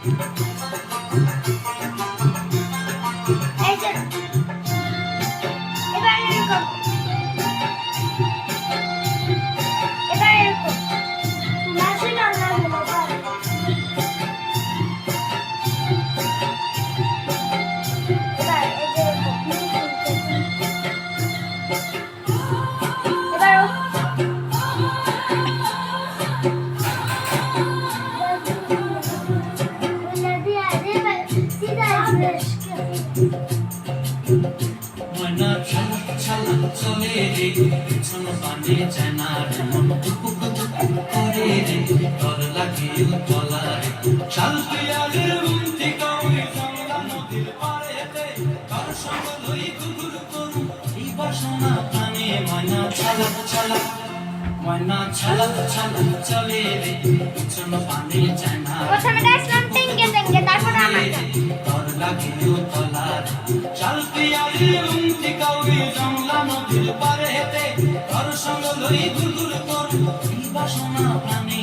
এই যে এবার এরকম মাসি না না বাবা এবার এই যে ময়না ছালা ছালা চলে রে পিছন পানে জানা রে মন টুকুক করে রে তোর লাগে তলা রে শাল পিয়ালের বুন্তি কাউরি জঙ্গলা নদীর পাড়েতে কার সঙ্গ লই গুগুর করু এই বাসনা প্রাণে ময়না ছালা ছালা চলে রে পিছন পানে জানা প্রথমে ডাকলাম টেঙ্গে টেঙ্গে তারপর আমার তোর লাগে তলা শাল পিয়ালের বুন্তি কাউরি জঙ্গলা নদীর পাড়েতে কার সঙ্গ লই গুগুর করু এই বাসনা প্রাণে